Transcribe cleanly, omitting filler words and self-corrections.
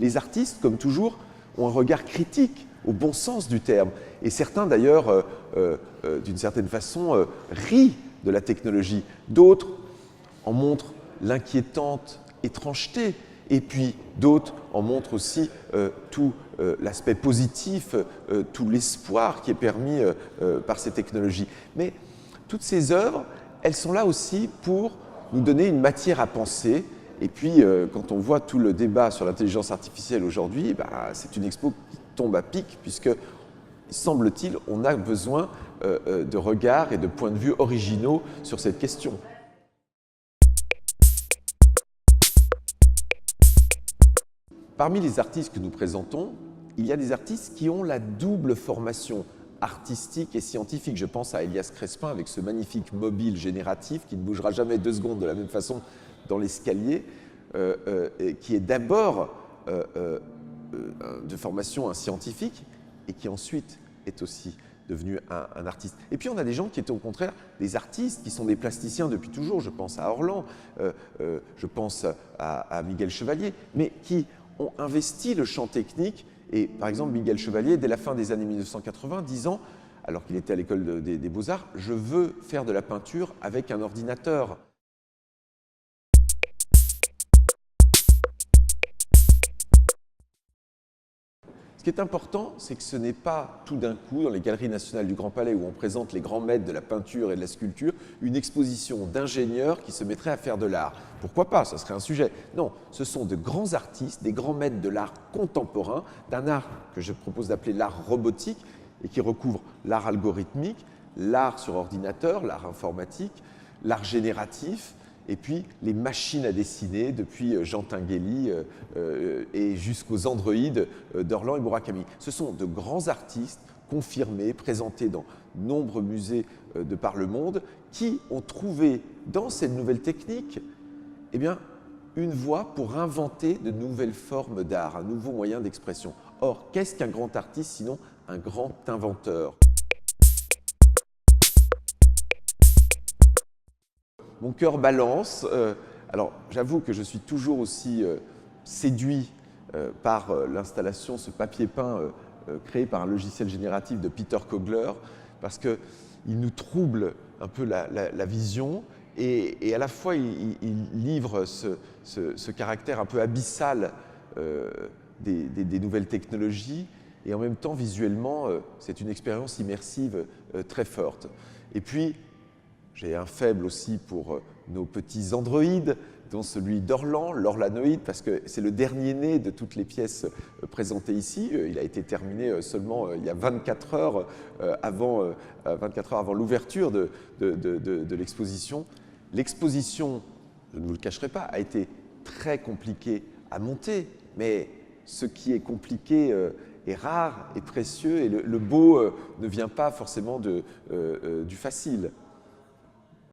Les artistes, comme toujours, ont un regard critique au bon sens du terme. Et certains, d'ailleurs, d'une certaine façon, rient de la technologie. D'autres en montrent l'inquiétante étrangeté. Et puis d'autres en montrent aussi tout l'aspect positif, tout l'espoir qui est permis par ces technologies. Mais toutes ces œuvres, elles sont là aussi pour nous donner une matière à penser. Et puis, quand on voit tout le débat sur l'intelligence artificielle aujourd'hui, c'est une expo qui tombe à pic, puisque, semble-t-il, on a besoin de regards et de points de vue originaux sur cette question. Parmi les artistes que nous présentons, il y a des artistes qui ont la double formation artistique et scientifique. Je pense à Elias Crespin avec ce magnifique mobile génératif qui ne bougera jamais 2 secondes de la même façon dans l'escalier, qui est d'abord de formation un scientifique et qui ensuite est aussi devenu un artiste. Et puis on a des gens qui étaient au contraire des artistes, qui sont des plasticiens depuis toujours. Je pense à Orlan, je pense à Miguel Chevalier, mais qui ont investi le champ technique. Et par exemple, Miguel Chevalier, dès la fin des années 1980, disant, alors qu'il était à l'école des Beaux-Arts, « Je veux faire de la peinture avec un ordinateur ». Ce qui est important, c'est que ce n'est pas tout d'un coup, dans les Galeries nationales du Grand Palais, où on présente les grands maîtres de la peinture et de la sculpture, une exposition d'ingénieurs qui se mettraient à faire de l'art. Pourquoi pas? Ça serait un sujet. Non, ce sont de grands artistes, des grands maîtres de l'art contemporain, d'un art que je propose d'appeler l'art robotique, et qui recouvre l'art algorithmique, l'art sur ordinateur, l'art informatique, l'art génératif, et puis les machines à dessiner, depuis Jean Tinguely et jusqu'aux androïdes d'Orlan et Murakami. Ce sont de grands artistes confirmés, présentés dans nombreux musées de par le monde, qui ont trouvé dans cette nouvelle technique une voie pour inventer de nouvelles formes d'art, un nouveau moyen d'expression. Or, qu'est-ce qu'un grand artiste sinon un grand inventeur? Mon cœur balance. Alors, j'avoue que je suis toujours aussi séduit par l'installation, ce papier peint créé par un logiciel génératif de Peter Kogler, parce qu'il nous trouble un peu la vision et à la fois il livre ce caractère un peu abyssal des nouvelles technologies, et en même temps, visuellement, c'est une expérience immersive très forte. Et puis, j'ai un faible aussi pour nos petits androïdes, dont celui d'Orlan, l'Orlanoïde, parce que c'est le dernier né de toutes les pièces présentées ici. Il a été terminé seulement il y a 24 heures avant l'ouverture de l'exposition. L'exposition, je ne vous le cacherai pas, a été très compliquée à monter, mais ce qui est compliqué est rare et précieux, et le beau ne vient pas forcément du facile.